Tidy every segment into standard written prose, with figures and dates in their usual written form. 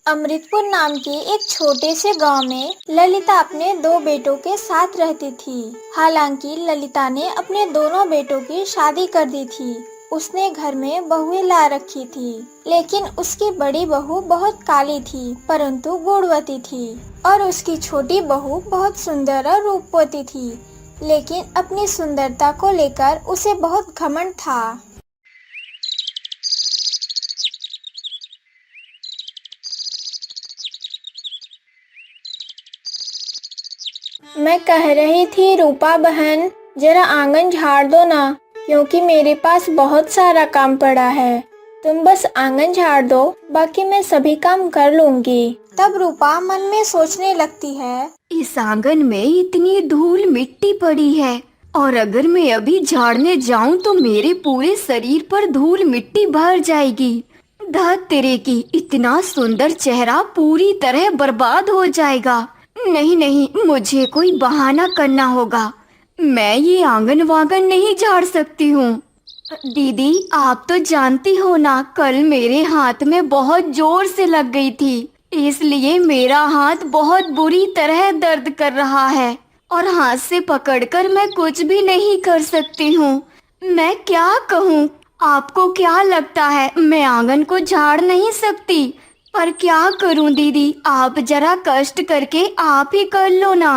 अमृतपुर नाम के एक छोटे से गांव में ललिता अपने दो बेटों के साथ रहती थी। हालांकि ललिता ने अपने दोनों बेटों की शादी कर दी थी। उसने घर में बहुएं ला रखी थी, लेकिन उसकी बड़ी बहू बहुत काली थी परंतु गुणवती थी और उसकी छोटी बहू बहुत सुंदर और रूपवती थी, लेकिन अपनी सुंदरता को लेकर उसे बहुत घमंड था। मैं कह रही थी रूपा बहन, जरा आंगन झाड़ दो ना, क्योंकि मेरे पास बहुत सारा काम पड़ा है। तुम बस आंगन झाड़ दो, बाकी मैं सभी काम कर लूंगी। तब रूपा मन में सोचने लगती है, इस आंगन में इतनी धूल मिट्टी पड़ी है और अगर मैं अभी झाड़ने जाऊं तो मेरे पूरे शरीर पर धूल मिट्टी भर जाएगी। धत तेरे की, इतना सुंदर चेहरा पूरी तरह बर्बाद हो जाएगा। नहीं नहीं, मुझे कोई बहाना करना होगा। मैं ये आंगन वांगन नहीं झाड़ सकती हूँ। दीदी, आप तो जानती हो ना, कल मेरे हाथ में बहुत जोर से लग गई थी, इसलिए मेरा हाथ बहुत बुरी तरह दर्द कर रहा है और हाथ से पकड़कर मैं कुछ भी नहीं कर सकती हूँ। मैं क्या कहूँ? आपको क्या लगता है मैं आंगन को झाड़ नहीं सकती? पर क्या करूँ दीदी, आप जरा कष्ट करके आप ही कर लो ना।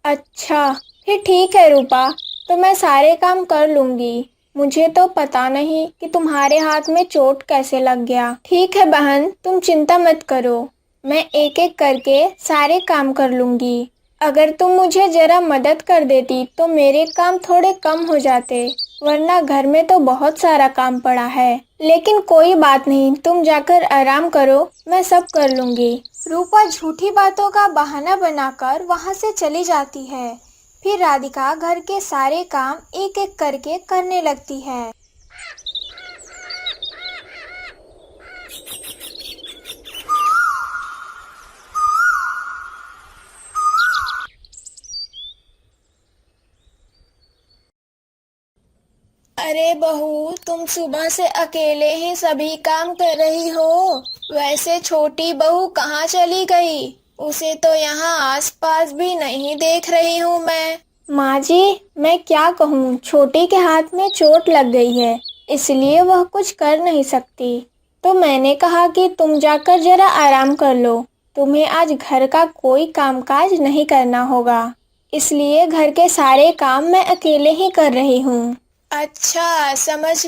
अच्छा फिर ठीक है रूपा, तो मैं सारे काम कर लूंगी। मुझे तो पता नहीं कि तुम्हारे हाथ में चोट कैसे लग गया। ठीक है बहन, तुम चिंता मत करो, मैं एक एक करके सारे काम कर लूंगी। अगर तुम मुझे जरा मदद कर देती तो मेरे काम थोड़े कम हो जाते, वरना घर में तो बहुत सारा काम पड़ा है। लेकिन कोई बात नहीं, तुम जाकर आराम करो, मैं सब कर लूंगी। रूपा झूठी बातों का बहाना बनाकर वहां से चली जाती है। फिर राधिका घर के सारे काम एक एक करके करने लगती है। अरे बहू, तुम सुबह से अकेले ही सभी काम कर रही हो। वैसे छोटी बहू कहाँ चली गई? उसे तो यहाँ आसपास भी नहीं देख रही हूँ मैं। माँ जी, मैं क्या कहूँ, छोटी के हाथ में चोट लग गई है, इसलिए वह कुछ कर नहीं सकती। तो मैंने कहा कि तुम जाकर जरा आराम कर लो। तुम्हें आज घर का कोई कामकाज नहीं करना होगा, इसलिए घर के सारे काम मैं अकेले ही कर रही हूँ। अच्छा, समझ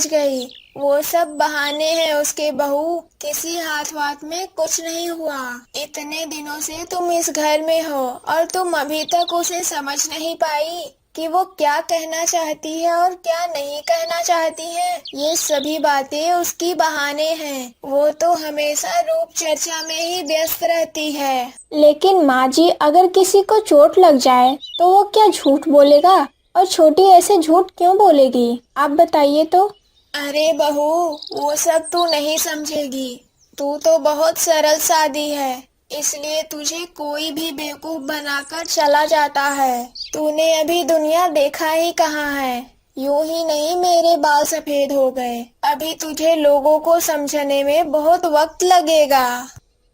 गई। वो सब बहाने हैं उसके बहू। किसी हाथ वाथ में कुछ नहीं हुआ। इतने दिनों से तुम इस घर में हो और तुम अभी तक उसे समझ नहीं पाई कि वो क्या कहना चाहती है और क्या नहीं कहना चाहती है। ये सभी बातें उसकी बहाने हैं। वो तो हमेशा रूप चर्चा में ही व्यस्त रहती है। लेकिन माँ जी, अगर किसी को चोट लग जाए तो वो क्या झूठ बोलेगा? और छोटी ऐसे झूठ क्यों बोलेगी? आप बताइए तो। अरे बहू, वो सब तू नहीं समझेगी। तू तो बहुत सरल सादी है, इसलिए तुझे कोई भी बेवकूफ बनाकर चला जाता है। तूने अभी दुनिया देखा ही कहाँ है। यूं ही नहीं मेरे बाल सफेद हो गए। अभी तुझे लोगों को समझने में बहुत वक्त लगेगा।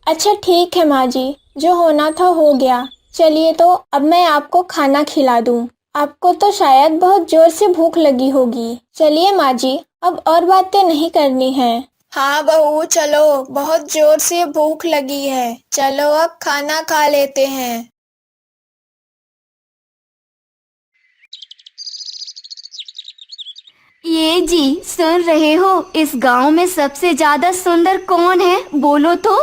अच्छा ठीक है माँ जी, जो होना था हो गया। चलिए तो अब मैं आपको खाना खिला दूँ। आपको तो शायद बहुत जोर से भूख लगी होगी। चलिए माँ जी, अब और बातें नहीं करनी है। हाँ बहू, चलो, बहुत जोर से भूख लगी है। चलो अब खाना खा लेते हैं। ये जी, सुन रहे हो, इस गांव में सबसे ज्यादा सुंदर कौन है? बोलो तो।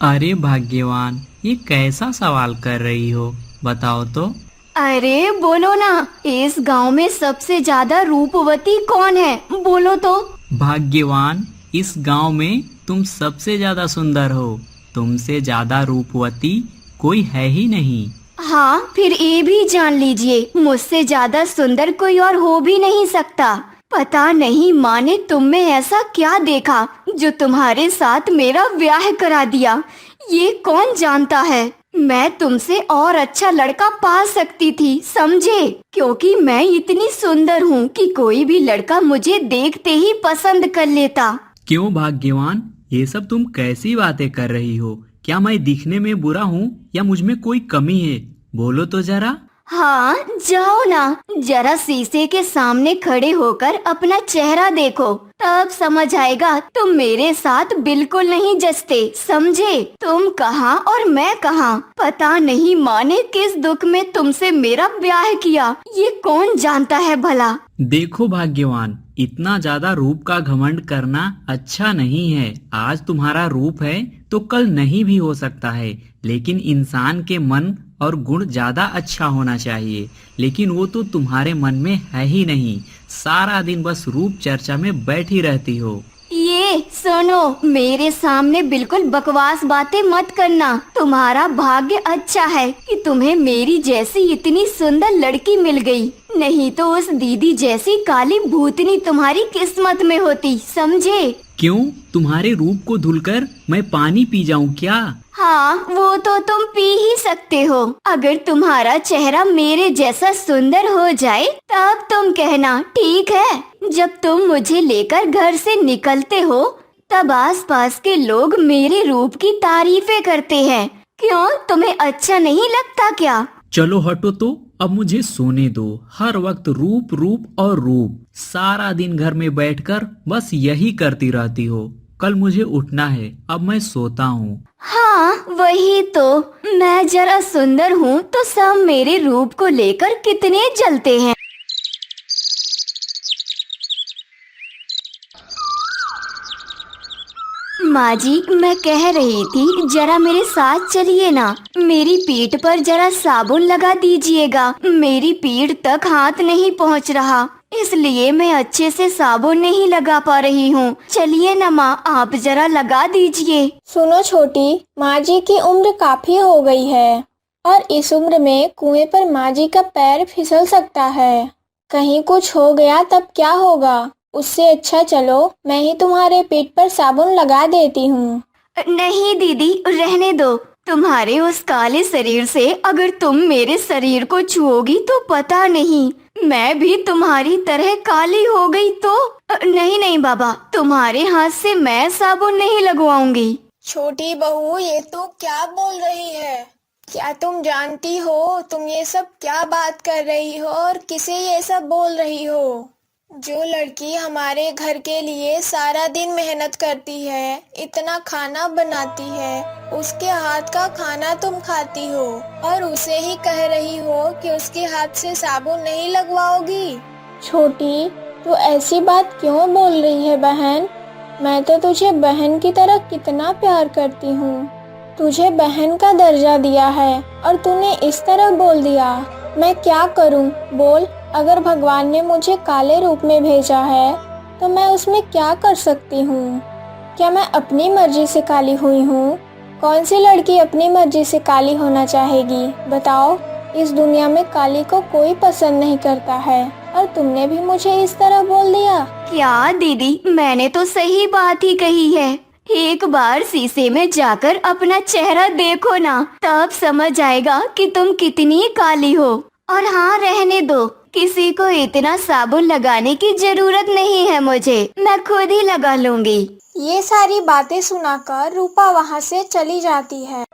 अरे भाग्यवान, ये कैसा सवाल कर रही हो, बताओ तो। अरे बोलो ना, इस गांव में सबसे ज्यादा रूपवती कौन है? बोलो तो। भाग्यवान, इस गांव में तुम सबसे ज्यादा सुंदर हो। तुमसे ज्यादा रूपवती कोई है ही नहीं। हाँ, फिर ये भी जान लीजिए, मुझसे ज्यादा सुंदर कोई और हो भी नहीं सकता। पता नहीं माँ ने तुम में ऐसा क्या देखा जो तुम्हारे साथ मेरा ब्याह करा दिया। ये कौन जानता है, मैं तुमसे और अच्छा लड़का पा सकती थी, समझे? क्योंकि मैं इतनी सुंदर हूँ कि कोई भी लड़का मुझे देखते ही पसंद कर लेता। क्यों भाग्यवान, ये सब तुम कैसी बातें कर रही हो? क्या मैं दिखने में बुरा हूँ या मुझ में कोई कमी है? बोलो तो जरा। हाँ, जाओ ना, जरा शीशे के सामने खड़े होकर अपना चेहरा देखो, तब समझ आएगा तुम मेरे साथ बिल्कुल नहीं जचते, समझे? तुम कहाँ और मैं कहाँ, पता नहीं माँ ने किस दुख में तुमसे मेरा ब्याह किया, ये कौन जानता है भला। देखो भाग्यवान, इतना ज्यादा रूप का घमंड करना अच्छा नहीं है। आज तुम्हारा रूप है तो कल नहीं भी हो सकता है, लेकिन इंसान के मन और गुण ज्यादा अच्छा होना चाहिए। लेकिन वो तो तुम्हारे मन में है ही नहीं। सारा दिन बस रूप चर्चा में बैठी रहती हो। ये सुनो, मेरे सामने बिल्कुल बकवास बातें मत करना। तुम्हारा भाग्य अच्छा है कि तुम्हें मेरी जैसी इतनी सुंदर लड़की मिल गई, नहीं तो उस दीदी जैसी काली भूतनी तुम्हारी किस्मत में होती, समझे? क्यों, तुम्हारे रूप को धुलकर मैं पानी पी जाऊं क्या? हाँ, वो तो तुम पी ही सकते हो। अगर तुम्हारा चेहरा मेरे जैसा सुंदर हो जाए तब तुम कहना, ठीक है? जब तुम मुझे लेकर घर से निकलते हो तब आसपास के लोग मेरे रूप की तारीफें करते हैं। क्यों, तुम्हें अच्छा नहीं लगता क्या? चलो हटो तो, अब मुझे सोने दो। हर वक्त रूप रूप और रूप, सारा दिन घर में बैठकर बस यही करती रहती हो। कल मुझे उठना है, अब मैं सोता हूँ। हाँ, वही तो, मैं जरा सुंदर हूँ तो सब मेरे रूप को लेकर कितने जलते हैं। माँ जी, मैं कह रही थी जरा मेरे साथ चलिए ना, मेरी पीठ पर जरा साबुन लगा दीजिएगा। मेरी पीठ तक हाथ नहीं पहुँच रहा, इसलिए मैं अच्छे से साबुन नहीं लगा पा रही हूँ। चलिए ना माँ, आप जरा लगा दीजिए। सुनो छोटी, माँ जी की उम्र काफी हो गई है और इस उम्र में कुएं पर माँ जी का पैर फिसल सकता है। कहीं कुछ हो गया तब क्या होगा? उससे अच्छा चलो मैं ही तुम्हारे पीठ पर साबुन लगा देती हूँ। नहीं दीदी, रहने दो। तुम्हारे उस काले शरीर से अगर तुम मेरे शरीर को छुओगी तो पता नहीं मैं भी तुम्हारी तरह काली हो गई तो। नहीं नहीं बाबा, तुम्हारे हाथ से मैं साबुन नहीं लगवाऊंगी। छोटी बहू, ये तो क्या बोल रही है? क्या तुम जानती हो तुम ये सब क्या बात कर रही हो और किसे ये सब बोल रही हो? जो लड़की हमारे घर के लिए सारा दिन मेहनत करती है, इतना खाना बनाती है, उसके हाथ का खाना तुम खाती हो और उसे ही कह रही हो कि उसके हाथ से साबुन नहीं लगवाओगी? छोटी, तू ऐसी बात क्यों बोल रही है बहन? मैं तो तुझे बहन की तरह कितना प्यार करती हूँ। तुझे बहन का दर्जा दिया है और तूने इस तरह बोल दिया। मैं क्या करूँ बोल? अगर भगवान ने मुझे काले रूप में भेजा है तो मैं उसमें क्या कर सकती हूँ? क्या मैं अपनी मर्जी से काली हुई हूँ? कौन सी लड़की अपनी मर्जी से काली होना चाहेगी? बताओ, इस दुनिया में काली को कोई पसंद नहीं करता है और तुमने भी मुझे इस तरह बोल दिया। क्या दीदी, मैंने तो सही बात ही कही है। एक बार शीशे में जाकर अपना चेहरा देखो ना, तब समझ आएगा कि तुम कितनी काली हो। और हाँ, रहने दो, किसी को इतना साबुन लगाने की जरूरत नहीं है मुझे, मैं खुद ही लगा लूंगी। ये सारी बातें सुनाकर रूपा वहाँ से चली जाती है।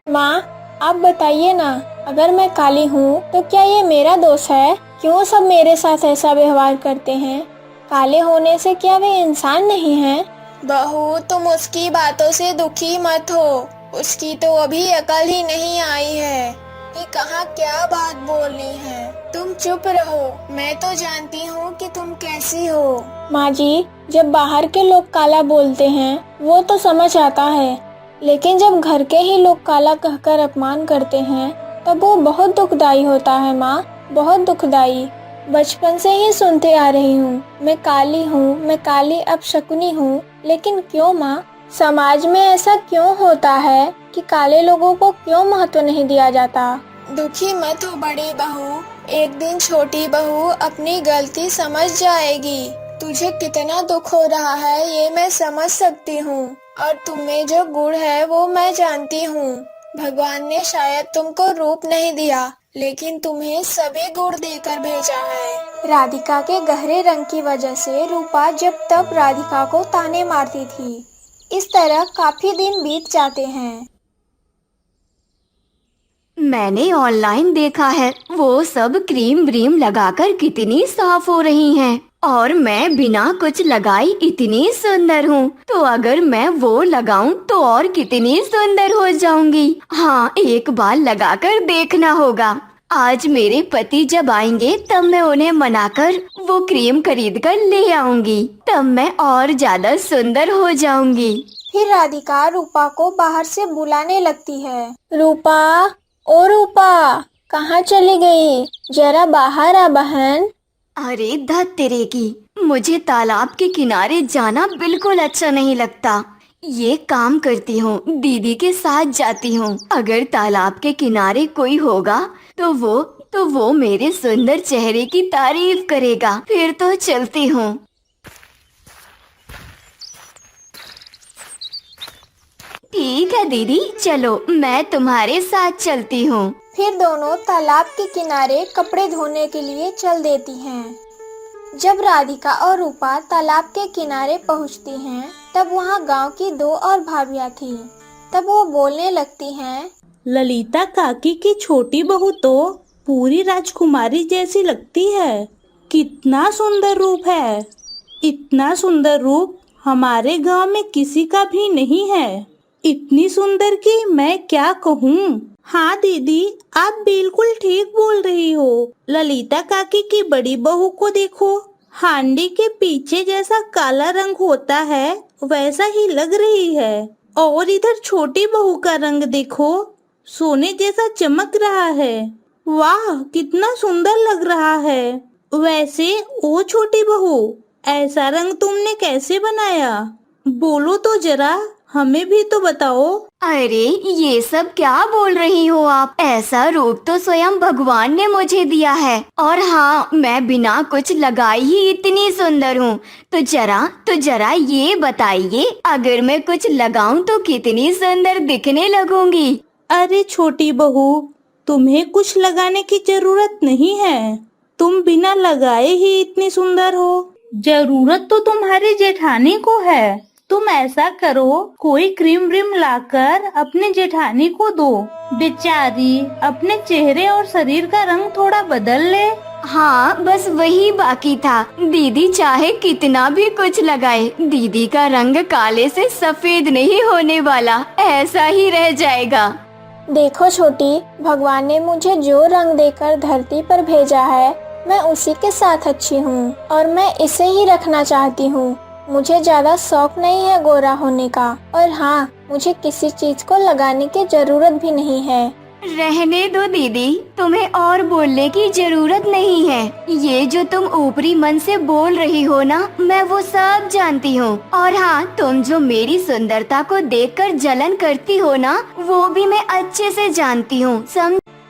माँ, आप बताइए ना, अगर मैं काली हूँ तो क्या ये मेरा दोष है? क्यों सब मेरे साथ ऐसा व्यवहार करते हैं? काले होने से क्या वे इंसान नहीं हैं? बहू, तुम उसकी बातों से दुखी मत हो। उसकी तो अभी अकल ही नहीं आई है कि कहाँ क्या बात बोलनी है। तुम चुप रहो, मैं तो जानती हूँ कि तुम कैसी हो। माँ जी, जब बाहर के लोग काला बोलते हैं वो तो समझ आता है, लेकिन जब घर के ही लोग काला कहकर अपमान करते हैं तब वो बहुत दुखदाई होता है माँ, बहुत दुखदाई। बचपन से ही सुनते आ रही हूँ, मैं काली हूँ, मैं काली अपशकुनी हूँ। लेकिन क्यों माँ? समाज में ऐसा क्यों होता है कि काले लोगों को क्यों महत्व नहीं दिया जाता? दुखी मत हो बड़ी बहू, एक दिन छोटी बहू अपनी गलती समझ जाएगी। तुझे कितना दुख हो रहा है ये मैं समझ सकती हूँ और तुम्हें जो गुण है वो मैं जानती हूँ। भगवान ने शायद तुमको रूप नहीं दिया, लेकिन तुम्हें सभी गुण देकर भेजा है। राधिका के गहरे रंग की वजह से रूपा जब तब राधिका को ताने मारती थी। इस तरह काफी दिन बीत जाते हैं। मैंने ऑनलाइन देखा है, वो सब क्रीम व्रीम लगाकर कितनी साफ हो रही हैं, और मैं बिना कुछ लगाई इतनी सुंदर हूँ। तो अगर मैं वो लगाऊं तो और कितनी सुंदर हो जाऊंगी। हाँ, एक बार लगाकर देखना होगा। आज मेरे पति जब आएंगे तब मैं उन्हें मनाकर वो क्रीम खरीद कर ले आऊंगी, तब मैं और ज्यादा सुंदर हो जाऊंगी। फिर राधिका रूपा को बाहर से बुलाने लगती है। रूपा, ओ रूपा, कहाँ चली गई? जरा बाहर आ बहन। अरे धत तेरे की, मुझे तालाब के किनारे जाना बिल्कुल अच्छा नहीं लगता। ये काम करती हूँ, दीदी के साथ जाती हूँ। अगर तालाब के किनारे कोई होगा तो वो मेरे सुंदर चेहरे की तारीफ करेगा। फिर तो चलती हूँ। ठीक है दीदी, चलो मैं तुम्हारे साथ चलती हूँ। फिर दोनों तालाब के किनारे कपड़े धोने के लिए चल देती हैं। जब राधिका और रूपा तालाब के किनारे पहुंचती हैं, तब वहां गांव की 2 और भाभियां थीं। तब वो बोलने लगती हैं, ललिता काकी की छोटी बहू तो पूरी राजकुमारी जैसी लगती है। कितना सुंदर रूप है। इतना सुंदर रूप हमारे गांव में किसी का भी नहीं है। इतनी सुंदर कि मैं क्या कहूँ। हाँ दीदी, आप बिल्कुल ठीक बोल रही हो। ललिता काकी की बड़ी बहू को देखो, हांडी के पीछे जैसा काला रंग होता है वैसा ही लग रही है। और इधर छोटी बहू का रंग देखो, सोने जैसा चमक रहा है। वाह, कितना सुंदर लग रहा है। वैसे ओ छोटी बहू, ऐसा रंग तुमने कैसे बनाया? बोलो तो जरा, हमें भी तो बताओ। अरे ये सब क्या बोल रही हो आप? ऐसा रूप तो स्वयं भगवान ने मुझे दिया है। और हाँ, मैं बिना कुछ लगाए ही इतनी सुंदर हूँ। तो जरा ये बताइए, अगर मैं कुछ लगाऊं तो कितनी सुंदर दिखने लगूंगी? अरे छोटी बहू, तुम्हें कुछ लगाने की जरूरत नहीं है। तुम बिना लगाए ही इतनी सुंदर हो। जरूरत तो तुम्हारी जेठानी को है। तुम ऐसा करो, कोई क्रीम व्रीम लाकर अपने जेठानी को दो। बेचारी अपने चेहरे और शरीर का रंग थोड़ा बदल ले। हाँ, बस वही बाकी था। दीदी चाहे कितना भी कुछ लगाए, दीदी का रंग काले से सफेद नहीं होने वाला, ऐसा ही रह जाएगा। देखो छोटी, भगवान ने मुझे जो रंग देकर धरती पर भेजा है, मैं उसी के साथ अच्छी हूँ और मैं इसे ही रखना चाहती हूँ। मुझे ज्यादा शौक नहीं है गोरा होने का, और हाँ, मुझे किसी चीज को लगाने की जरूरत भी नहीं है। रहने दो दीदी, तुम्हें और बोलने की जरूरत नहीं है। ये जो तुम ऊपरी मन से बोल रही हो ना, मैं वो सब जानती हूँ। और हाँ, तुम जो मेरी सुंदरता को देखकर जलन करती हो ना, वो भी मैं अच्छे से जानती हूँ।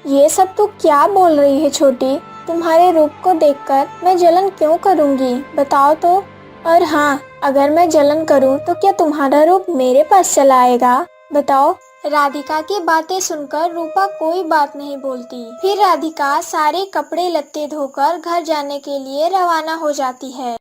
ये सब तू क्या बोल रही है छोटी? तुम्हारे रूप को देखकर मैं जलन क्यों करूँगी, बताओ तो। और हाँ, अगर मैं जलन करूँ तो क्या तुम्हारा रूप मेरे पास चला आएगा, बताओ। राधिका की बातें सुनकर रूपा कोई बात नहीं बोलती। फिर राधिका सारे कपड़े लत्ते धोकर घर जाने के लिए रवाना हो जाती है।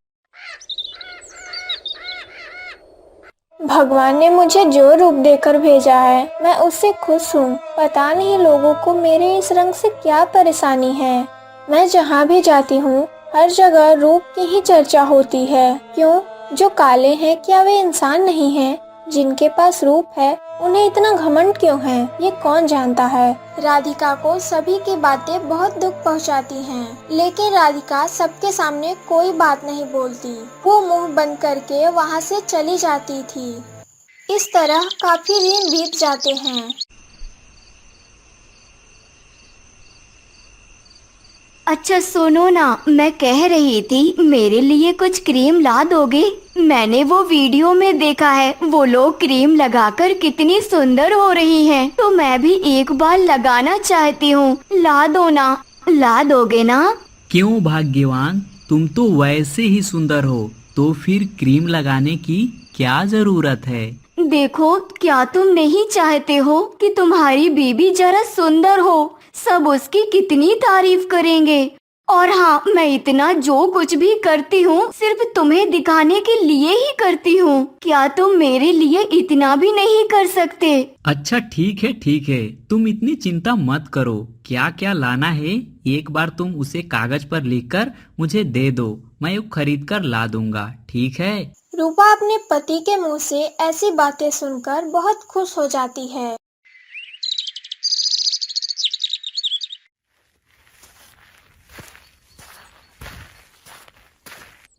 भगवान ने मुझे जो रूप देकर भेजा है, मैं उससे खुश हूँ। पता नहीं लोगों को मेरे इस रंग से क्या परेशानी है। मैं जहाँ भी जाती हूँ, हर जगह रूप की ही चर्चा होती है। क्यों? जो काले हैं क्या वे इंसान नहीं हैं? जिनके पास रूप है उन्हें इतना घमंड क्यों है, ये कौन जानता है। राधिका को सभी की बातें बहुत दुख पहुंचाती हैं, लेकिन राधिका सबके सामने कोई बात नहीं बोलती। वो मुंह बंद करके वहां से चली जाती थी। इस तरह काफी दिन बीत जाते हैं। अच्छा सुनो ना, मैं कह रही थी मेरे लिए कुछ क्रीम ला दोगे? मैंने वो वीडियो में देखा है, वो लोग क्रीम लगाकर कितनी सुंदर हो रही हैं, तो मैं भी एक बार लगाना चाहती हूँ। ला दो ना, ला दोगे ना? क्यों भाग्यवान, तुम तो वैसे ही सुंदर हो, तो फिर क्रीम लगाने की क्या जरूरत है? देखो, क्या तुम नहीं चाहते हो कि तुम्हारी बीबी जरा सुंदर हो? सब उसकी कितनी तारीफ करेंगे। और हाँ, मैं इतना जो कुछ भी करती हूँ सिर्फ तुम्हें दिखाने के लिए ही करती हूँ। क्या तुम मेरे लिए इतना भी नहीं कर सकते? अच्छा ठीक है, तुम इतनी चिंता मत करो। क्या क्या लाना है एक बार तुम उसे कागज पर लिखकर मुझे दे दो, मैं वो खरीद कर ला दूंगा, ठीक है? रूपा अपने पति के मुंह से ऐसी बातें सुनकर बहुत खुश हो जाती है।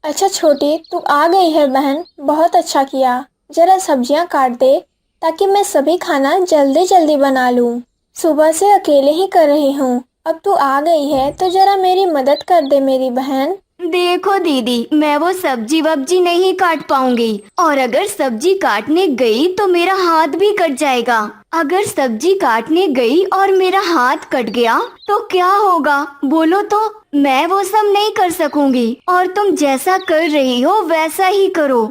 अच्छा छोटी, तू आ गई है बहन, बहुत अच्छा किया। जरा सब्जियां काट दे ताकि मैं सभी खाना जल्दी जल्दी बना लूं। सुबह से अकेले ही कर रही हूँ, अब तू आ गई है तो जरा मेरी मदद कर दे मेरी बहन। देखो दीदी, मैं वो सब्जी वब्जी नहीं काट पाऊंगी, और अगर सब्जी काटने गई तो मेरा हाथ भी कट जाएगा। अगर सब्जी काटने गई और मेरा हाथ कट गया तो क्या होगा बोलो तो? मैं वो सब नहीं कर सकूंगी, और तुम जैसा कर रही हो वैसा ही करो।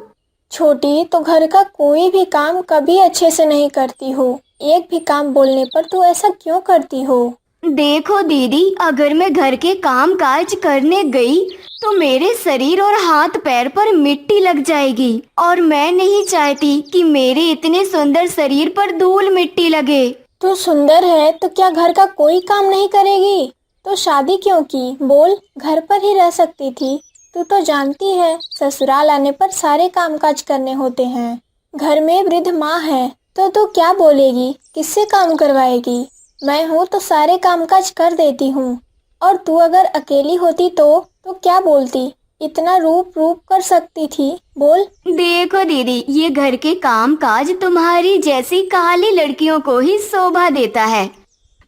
छोटी, तो घर का कोई भी काम कभी अच्छे से नहीं करती हो, एक भी काम बोलने पर तू ऐसा क्यों करती हो? देखो दीदी, अगर मैं घर के काम काज करने गई तो मेरे शरीर और हाथ पैर पर मिट्टी लग जाएगी, और मैं नहीं चाहती कि मेरे इतने सुंदर शरीर पर धूल मिट्टी लगे। तू सुंदर है तो क्या घर का कोई काम नहीं करेगी? तो शादी क्यों की? बोल, घर पर ही रह सकती थी। तू तो जानती है ससुराल आने पर सारे कामकाज करने होते हैं। घर में वृद्ध माँ है तो तू क्या बोलेगी, किससे काम करवाएगी? मैं हूँ तो सारे कामकाज कर देती हूँ, और तू अगर अकेली होती तो क्या बोलती? इतना रूप रूप कर सकती थी, बोल। देखो दीदी, ये घर के काम काज तुम्हारी जैसी काली लड़कियों को ही शोभा देता है,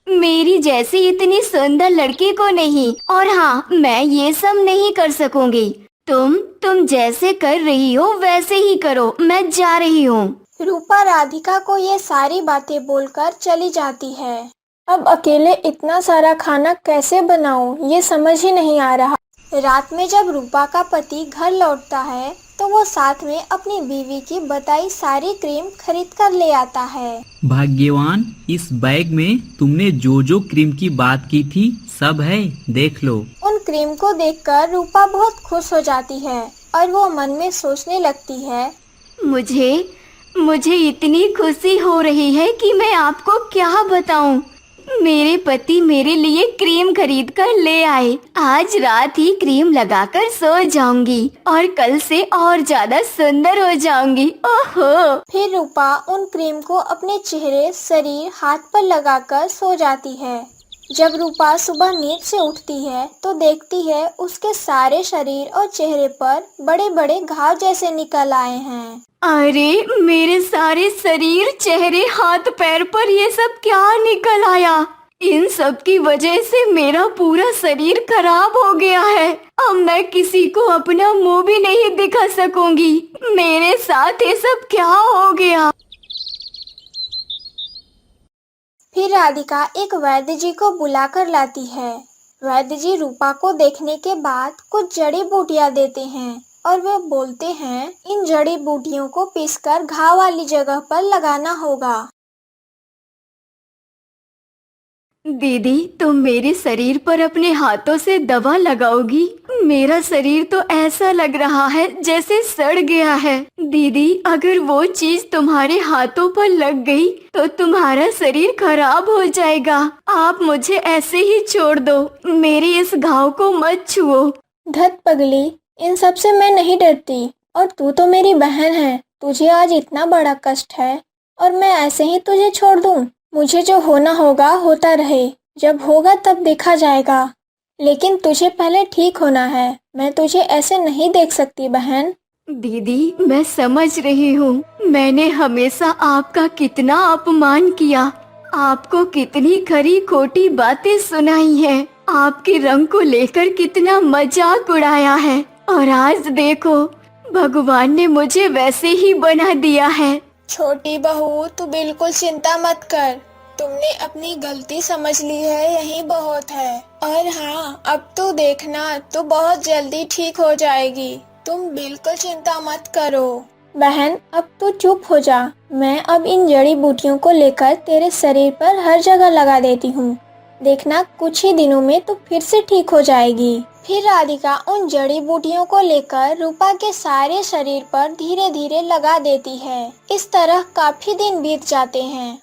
मेरी जैसी इतनी सुंदर लड़की को नहीं। और हाँ, मैं ये सब नहीं कर सकूंगी। तुम जैसे कर रही हो वैसे ही करो, मैं जा रही हूँ। रूपा राधिका को ये सारी बातें बोलकर चली जाती है। अब अकेले इतना सारा खाना कैसे बनाऊं, ये समझ ही नहीं आ रहा। रात में जब रूपा का पति घर लौटता है तो वो साथ में अपनी बीवी की बताई सारी क्रीम खरीद कर ले आता है। भाग्यवान, इस बैग में तुमने जो जो क्रीम की बात की थी सब है, देख लो। उन क्रीम को देखकर रूपा बहुत खुश हो जाती है और वो मन में सोचने लगती है, मुझे इतनी खुशी हो रही है कि मैं आपको क्या बताऊं। मेरे पति मेरे लिए क्रीम खरीद कर ले आए। आज रात ही क्रीम लगाकर सो जाऊंगी और कल से और ज्यादा सुंदर हो जाऊंगी। ओहो। फिर रूपा उन क्रीम को अपने चेहरे, शरीर, हाथ पर लगाकर सो जाती है। जब रूपा सुबह नींद से उठती है तो देखती है उसके सारे शरीर और चेहरे पर बड़े बड़े घाव जैसे निकल आए हैं। अरे, मेरे सारे शरीर, चेहरे, हाथ पैर पर ये सब क्या निकल आया? इन सब की वजह से मेरा पूरा शरीर खराब हो गया है। अब मैं किसी को अपना मुंह भी नहीं दिखा सकूंगी। मेरे साथ ये सब क्या हो गया? फिर राधिका एक वैद्य जी को बुला कर लाती है। वैद्य जी रूपा को देखने के बाद कुछ जड़ी बूटियां देते हैं और वे बोलते हैं, इन जड़ी बूटियों को पीसकर घाव वाली जगह पर लगाना होगा। दीदी, तुम मेरे शरीर पर अपने हाथों से दवा लगाओगी? मेरा शरीर तो ऐसा लग रहा है जैसे सड़ गया है। दीदी, अगर वो चीज तुम्हारे हाथों पर लग गई तो तुम्हारा शरीर खराब हो जाएगा। आप मुझे ऐसे ही छोड़ दो, मेरे इस घाव को मत छुओ। धत पगली, इन सब से मैं नहीं डरती, और तू तो मेरी बहन है। तुझे आज इतना बड़ा कष्ट है और मैं ऐसे ही तुझे छोड़ दूं? मुझे जो होना होगा होता रहे, जब होगा तब देखा जाएगा। लेकिन तुझे पहले ठीक होना है, मैं तुझे ऐसे नहीं देख सकती बहन। दीदी, मैं समझ रही हूँ, मैंने हमेशा आपका कितना अपमान किया, आपको कितनी खरी खोटी बातें सुनाई हैं, आपके रंग को लेकर कितना मजाक उड़ाया है, और आज देखो भगवान ने मुझे वैसे ही बना दिया है। छोटी बहू, तू बिल्कुल चिंता मत कर। तुमने अपनी गलती समझ ली है, यही बहुत है। और हाँ, अब तो देखना, तू बहुत जल्दी ठीक हो जाएगी। तुम बिल्कुल चिंता मत करो। बहन, अब तू चुप हो जा। मैं अब इन जड़ी बूटियों को लेकर तेरे शरीर पर हर जगह लगा देती हूँ। देखना, कुछ ही दिनों में तो फिर से ठीक हो जाएगी। फिर राधिका उन जड़ी बूटियों को लेकर रूपा के सारे शरीर पर धीरे धीरे लगा देती है। इस तरह काफी दिन बीत जाते हैं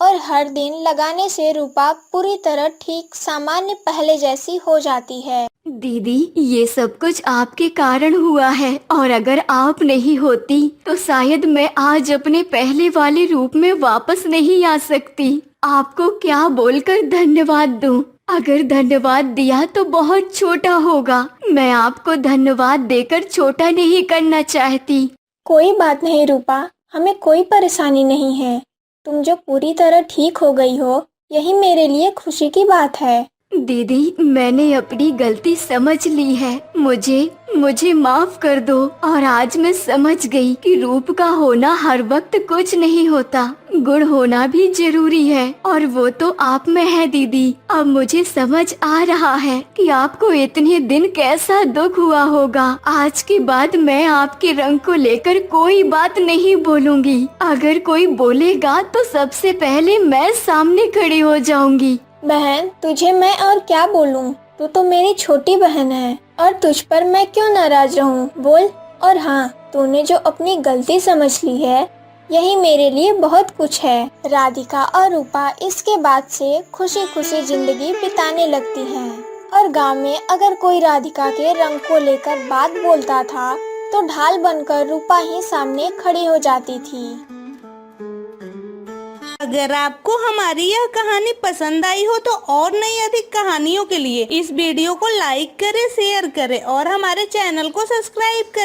और हर दिन लगाने से रूपा पूरी तरह ठीक सामान्य पहले जैसी हो जाती है। दीदी, ये सब कुछ आपके कारण हुआ है और अगर आप नहीं होती तो शायद मैं आज अपने पहले वाले रूप में वापस नहीं आ सकती। आपको क्या बोलकर धन्यवाद दूं? अगर धन्यवाद दिया तो बहुत छोटा होगा। मैं आपको धन्यवाद देकर छोटा नहीं करना चाहती। कोई बात नहीं रूपा, हमें कोई परेशानी नहीं है। तुम जो पूरी तरह ठीक हो गई हो, यही मेरे लिए खुशी की बात है। दीदी, मैंने अपनी गलती समझ ली है। मुझे माफ कर दो। और आज मैं समझ गई कि रूप का होना हर वक्त कुछ नहीं होता, गुण होना भी जरूरी है और वो तो आप में है दीदी। अब मुझे समझ आ रहा है कि आपको इतने दिन कैसा दुख हुआ होगा। आज के बाद मैं आपके रंग को लेकर कोई बात नहीं बोलूंगी। अगर कोई बोलेगा तो सबसे पहले मैं सामने खड़ी हो जाऊंगी। बहन, तुझे मैं और क्या बोलूं? तू तो मेरी छोटी बहन है और तुझ पर मैं क्यों नाराज रहूं? बोल। और हाँ, तूने जो अपनी गलती समझ ली है, यही मेरे लिए बहुत कुछ है। राधिका और रूपा इसके बाद से खुशी खुशी जिंदगी बिताने लगती हैं और गांव में अगर कोई राधिका के रंग को लेकर बात बोलता था तो ढाल बनकर रूपा ही सामने खड़ी हो जाती थी। अगर आपको हमारी यह कहानी पसंद आई हो तो और नई अधिक कहानियों के लिए इस वीडियो को लाइक करें, शेयर करें और हमारे चैनल को सब्सक्राइब करें।